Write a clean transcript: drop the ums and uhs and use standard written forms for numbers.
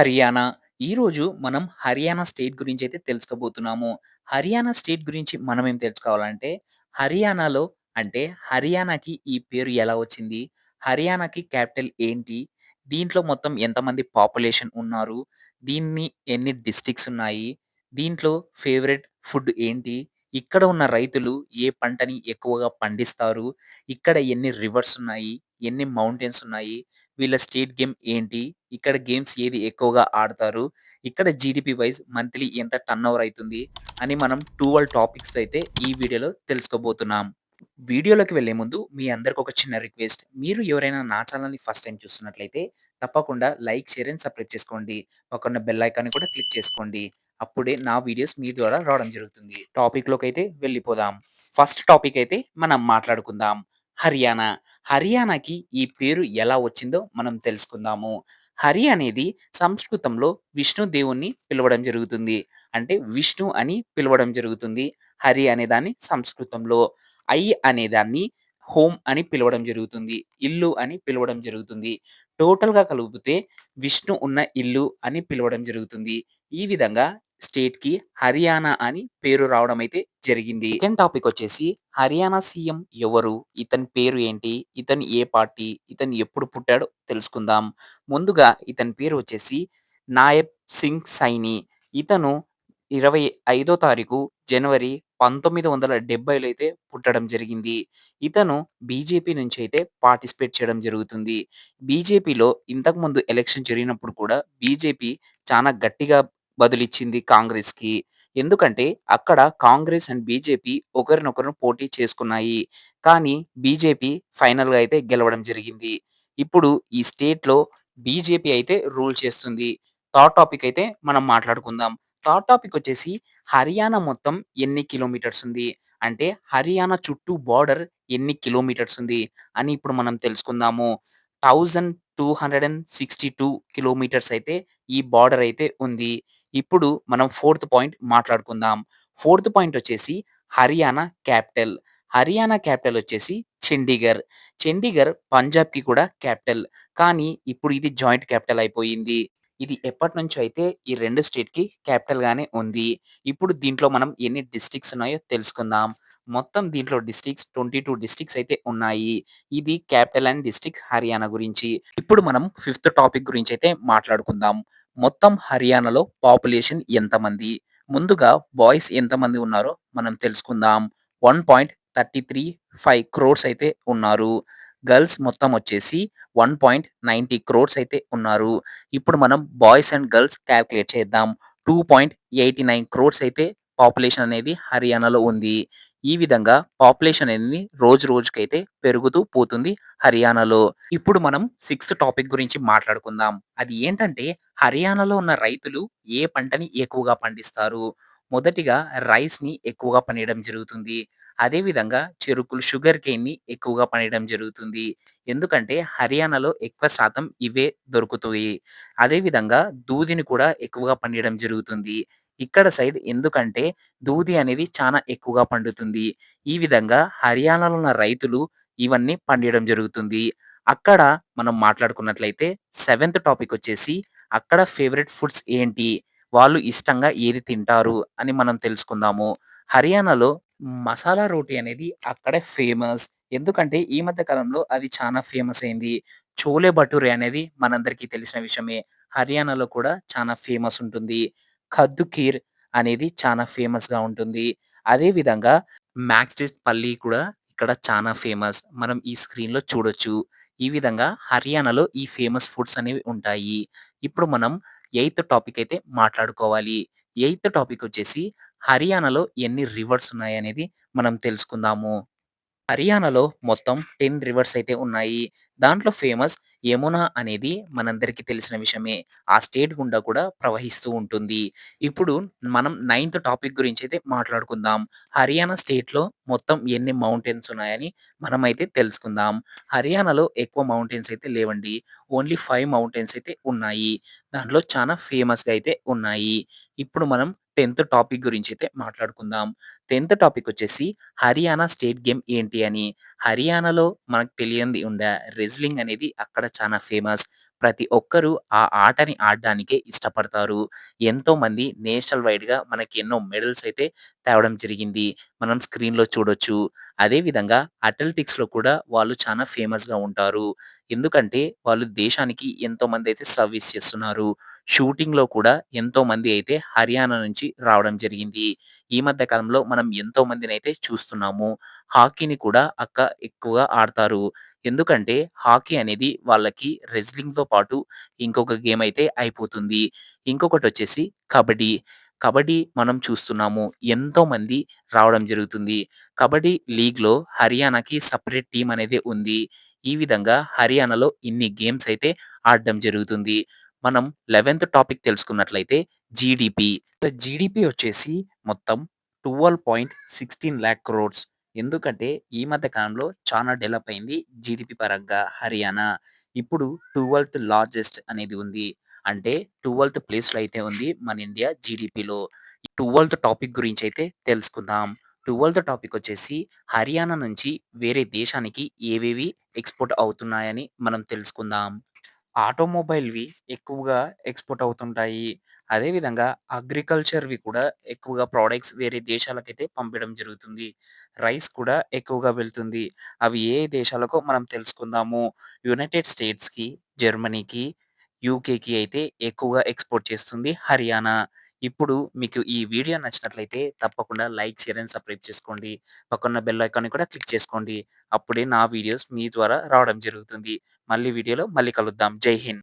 హర్యానా. ఈరోజు మనం Haryana state గురించైతే తెలుసుకోబోతున్నాము. Haryana state గురించి మనమేం తెలుసుకోవాలంటే, హర్యానాలో అంటే హర్యానాకి ఈ పేరు ఎలా వచ్చింది? హర్యానాకి క్యాపిటల్ ఏంటి? దీంట్లో మొత్తం ఎంతమంది పాపులేషన్ ఉన్నారు? దీన్ని ఎన్ని డిస్ట్రిక్ట్స్ ఉన్నాయి? దీంట్లో ఫేవరెట్ ఫుడ్ ఏంటి? ఇక్కడ ఉన్న రైతులు ఏ పంటని ఎక్కువగా పండిస్తారు? ఇక్కడ ఎన్ని రివర్స్ ఉన్నాయి? ఎన్ని మౌంటైన్స్ ఉన్నాయి? వీళ్ళ స్టేట్ గేమ్ ఏంటి? ఇక్కడ గేమ్స్ ఏది ఎక్కువగా ఆడతారు? ఇక్కడ జీడీపీ వైస్ మంత్లీ ఎంత టర్నోవర్ అయితుంది? అని మనం 12 టాపిక్స్ అయితే ఈ వీడియోలో తెలుసుకోబోతున్నాం. వీడియోలోకి వెళ్ళే ముందు మీ అందరికి ఒక చిన్న రిక్వెస్ట్. మీరు ఎవరైనా నా ఛానెల్‌ని ఫస్ట్ టైమ్ చూస్తున్నట్లయితే తప్పకుండా లైక్, షేర్ అండ్ సబ్స్క్రైబ్ చేసుకోండి. పక్కన బెల్ ఐకాన్‌ని కూడా క్లిక్ చేసుకోండి. అప్పుడే నా వీడియోస్ మీ ద్వారా రావడం జరుగుతుంది. టాపిక్‌లోకైతే వెళ్ళిపోదాం. ఫస్ట్ టాపిక్ అయితే మనం మాట్లాడుకుందాం. హర్యానా. హర్యానాకి ఈ పేరు ఎలా వచ్చిందో మనం తెలుసుకుందాము. హరి అనేది సంస్కృతంలో విష్ణు దేవుణ్ణి పిలవడం జరుగుతుంది. అంటే విష్ణు అని పిలవడం జరుగుతుంది. హరి అనేదాన్ని సంస్కృతంలో. అనేదాన్ని హోమ్ అని పిలవడం జరుగుతుంది. ఇల్లు అని పిలవడం జరుగుతుంది. టోటల్‌గా కలిపితే విష్ణు ఉన్న ఇల్లు అని పిలవడం జరుగుతుంది. ఈ విధంగా స్టేట్‌కి హర్యానా అని పేరు రావడం అయితే జరిగింది. సెకండ్ టాపిక్ వచ్చేసి హర్యానా సీఎం ఎవరు? ఇతని పేరు ఏంటి? ఇతను ఏ పార్టీ? ఇతను ఎప్పుడు పుట్టాడో తెలుసుకుందాం. ముందుగా ఇతని పేరు వచ్చేసి నాయబ్ సింగ్ సైని. ఇతను 25 తారీఖు జనవరి 1970లో అయితే పుట్టడం జరిగింది. ఇతను బీజేపీ నుంచి అయితే పార్టిసిపేట్ చేయడం జరుగుతుంది. బీజేపీలో ఇంతకుముందు ఎలక్షన్ జరిగినప్పుడు కూడా బీజేపీ చానా గట్టిగా బదులిచ్చింది కాంగ్రెస్‌కి. ఎందుకంటే అక్కడ కాంగ్రెస్ అండ్ బీజేపీ ఒకరినొకరు పోటీ చేసుకున్నాయి. కానీ బీజేపీ ఫైనల్‌గా అయితే గెలవడం జరిగింది. ఇప్పుడు ఈ స్టేట్‌లో బీజేపీ అయితే రూల్ చేస్తుంది. థర్డ్ టాపిక్ అయితే మనం మాట్లాడుకుందాం. థర్డ్ టాపిక్ వచ్చేసి హర్యానా మొత్తం ఎన్ని కిలోమీటర్స్ ఉంది? అంటే హర్యానా చుట్టూ బోర్డర్ ఎన్ని కిలోమీటర్స్ ఉంది? అని ఇప్పుడు మనం తెలుసుకుందాము. 1262 కిలోమీటర్స్ అయితే ఈ బోర్డర్ అయితే ఉంది. ఇప్పుడు మనం ఫోర్త్ పాయింట్ మాట్లాడుకుందాం. ఫోర్త్ పాయింట్ వచ్చేసి హర్యానా క్యాపిటల్. హర్యానా క్యాపిటల్ వచ్చేసి చండీగర్. చండీగర్ పంజాబ్‌కి కూడా క్యాపిటల్. కానీ ఇప్పుడు ఇది జాయింట్ క్యాపిటల్ అయిపోయింది. ఇది ఎప్పటినుంచో అయితే ఈ 2 స్టేట్‌కి క్యాపిటల్ గానే ఉంది. ఇప్పుడు దీంట్లో మనం ఎన్ని డిస్ట్రిక్ట్స్ ఉన్నాయో తెలుసుకుందాం. మొత్తం దీంట్లో డిస్ట్రిక్ట్స్ 22 డిస్ట్రిక్ట్స్ అయితే ఉన్నాయి. ఇది క్యాపిటల్ అండ్ డిస్ట్రిక్ట్ హర్యానా గురించి. ఇప్పుడు మనం ఫిఫ్త్ టాపిక్ గురించి అయితే మాట్లాడుకుందాం. మొత్తం హర్యానాలో పాపులేషన్ ఎంతమంది? ముందుగా బాయ్స్ ఎంతమంది ఉన్నారో మనం తెలుసుకుందాం. 1.335 క్రోర్స్ అయితే ఉన్నారు. గర్ల్స్ మొత్తం వచ్చేసి 1.90 క్రోర్స్ అయితే ఉన్నారు. ఇప్పుడు మనం బాయ్స్ అండ్ గర్ల్స్ కాలిక్యులేట్ చేద్దాం. 2.89 క్రోర్స్ అయితే పాపులేషన్ అనేది హర్యానాలో ఉంది. ఈ విధంగా పాపులేషన్ అనేది రోజు రోజుకైతే పెరుగుతూ పోతుంది హర్యానాలో. ఇప్పుడు మనం సిక్స్త్ టాపిక్ గురించి మాట్లాడుకుందాం. అది ఏంటంటే హర్యానాలో ఉన్న రైతులు ఏ పంటని ఎక్కువగా పండిస్తారు? మొదటిగా రైస్‌ని ఎక్కువగా పండియడం జరుగుతుంది. అదే విధంగా చెరుకులు షుగర్ కేన్‌ని ఎక్కువగా పండియడం జరుగుతుంది. ఎందుకంటే హర్యానాలో ఎక్కువ శాతం ఇవే దొరుకుతాయి. అదే విధంగా దూదిని కూడా ఎక్కువగా పండియడం జరుగుతుంది. ఇక్కడ సైడ్ ఎందుకంటే దూది అనేది చానా ఎక్కువగా పండుతుంది. ఈ విధంగా హర్యానాలో ఉన్న రైతులు ఇవన్నీ పండియడం జరుగుతుంది. అక్కడ మనం మాట్లాడుకున్నట్లయితే సెవెంత్ టాపిక్ వచ్చేసి అక్కడ ఫేవరెట్ ఫుడ్స్ ఏంటి? వాళ్ళు ఇష్టంగా ఏది తింటారు? అని మనం తెలుసుకుందాము. హర్యానాలో మసాలా రోటీ అనేది అక్కడే ఫేమస్. ఎందుకంటే ఈ మధ్య కాలంలో అది చానా ఫేమస్ అయింది. చోలే భటూరే అనేది మనందరికీ తెలిసిన విషయమే. హర్యానాలో కూడా చానా ఫేమస్ ఉంటుంది. కద్దు కీర్ అనేది చానా ఫేమస్‌గా ఉంటుంది. అదే విధంగా మ్యాక్స్ పల్లి కూడా ఇక్కడ చానా ఫేమస్. మనం ఈ స్క్రీన్‌లో చూడొచ్చు. ఈ విధంగా హర్యానాలో ఈ ఫేమస్ ఫుడ్స్ అనేవి ఉంటాయి. ఇప్పుడు మనం ఎయిత్ టాపిక్ అయితే మాట్లాడుకోవాలి. ఎయిత్ టాపిక్ వచ్చేసి హర్యానాలో ఎన్ని రివర్స్ ఉన్నాయనేది మనం తెలుసుకుందాము. హర్యానాలో మొత్తం 10 రివర్స్ అయితే ఉన్నాయి. దాంట్లో ఫేమస్ యమున అనేది మనందరికీ తెలిసిన విషయమే. ఆ స్టేట్ గుండా కూడా ప్రవహిస్తూ ఉంటుంది. ఇప్పుడు మనం నైన్త్ టాపిక్ గురించైతే మాట్లాడుకుందాం. హర్యానా స్టేట్‌లో మొత్తం ఎన్ని మౌంటైన్స్ ఉన్నాయని మనమైతే తెలుసుకుందాం. హర్యానాలో ఎక్కువ మౌంటైన్స్ అయితే లేవండి. ఓన్లీ 5 మౌంటైన్స్ అయితే ఉన్నాయి. దాంట్లో చానా ఫేమస్‌గా అయితే ఉన్నాయి. ఇప్పుడు మనం 10థ్ టాపిక్ గురించైతే మాట్లాడుకుందాం. 10థ్ టాపిక్ వచ్చేసి హర్యానా స్టేట్ గేమ్ ఏంటి అని. హర్యానాలో మనకు తెలియంది రెజ్లింగ్ అనేది అక్కడ చాలా ఫేమస్. ప్రతి ఒక్కరు ఆ ఆటని ఆడడానికే ఇష్టపడతారు. ఎంతోమంది నేషనల్ వైడ్‌గా మనకి ఎన్నో మెడల్స్ అయితే తేవడం జరిగింది. మనం స్క్రీన్‌లో చూడొచ్చు. అదే విధంగా అథ్లెటిక్స్‌లో కూడా వాళ్ళు చాలా ఫేమస్‌గా ఉంటారు. ఎందుకంటే వాళ్ళు దేశానికి ఎంతోమందైతే సర్వీస్ చేస్తున్నారు. షూటింగ్‌లో కూడా ఎంతోమంది అయితే హర్యానా నుంచి రావడం జరిగింది. ఈ మధ్య కాలంలో మనం ఎంతోమందినైతే చూస్తున్నాము. హాకీని కూడా ఎక్కువగా ఆడతారు. ఎందుకంటే హాకీ అనేది వాళ్ళకి రెజ్లింగ్‌తో పాటు ఇంకొక గేమ్ అయితే అయిపోతుంది. ఇంకొకటొచ్చేసి కబడ్డీ. కబడ్డీ మనం చూస్తున్నాము. ఎంతోమంది రావడం జరుగుతుంది. కబడ్డీ లీగ్‌లో హర్యానాకి సెపరేట్ టీమ్ అనేది ఉంది. ఈ విధంగా హర్యానాలో ఇన్ని గేమ్స్ అయితే ఆడడం జరుగుతుంది. మనం 11థ్ టాపిక్ తెలుసుకున్నట్లయితే జీడీపీ. జీడీపీ వచ్చేసి మొత్తం 12.16 లాక్ క్రోర్స్. ఎందుకంటే ఈ మధ్య కాలంలో చాలా డెవలప్ అయింది జీడీపీ పరంగా హర్యానా. ఇప్పుడు 12థ్ లార్జెస్ట్ అనేది ఉంది. అంటే 12థ్ ప్లేస్‌లో అయితే ఉంది మన ఇండియా జీడీపీలో. 12థ్ టాపిక్ గురించైతే తెలుసుకుందాం. 12థ్ టాపిక్ వచ్చేసి హర్యానా నుంచి వేరే దేశానికి ఏవేవి ఎక్స్‌పోర్ట్ అవుతున్నాయని మనం తెలుసుకుందాం. ఆటోమొబైల్‌వి ఎక్కువగా ఎక్స్‌పోర్ట్ అవుతుంటాయి. అదే విధంగా అగ్రికల్చర్‌వి కూడా ఎక్కువగా ప్రొడక్ట్స్ వేరే దేశాలకైతే పంపడం జరుగుతుంది. రైస్ కూడా ఎక్కువగా వెళ్తుంది. అవి ఏ దేశాలకో మనం తెలుసుకుందాము. యునైటెడ్ స్టేట్స్‌కి, జర్మనీకి, యూకేకి అయితే ఎక్కువగా ఎక్స్‌పోర్ట్ చేస్తుంది హర్యానా. ఇప్పుడు మీకు ఈ వీడియో నచ్చినట్లయితే తప్పకుండా లైక్, షేర్ అండ్ సబ్‌స్క్రైబ్ చేసుకోండి. పక్కన బెల్ ఐకాన్‌ని కూడా క్లిక్ చేసుకోండి. అప్పుడే నా వీడియోస్ మీ ద్వారా రావడం జరుగుతుంది. మళ్ళీ వీడియోలో మళ్ళీ కలుద్దాం. జై హింద్.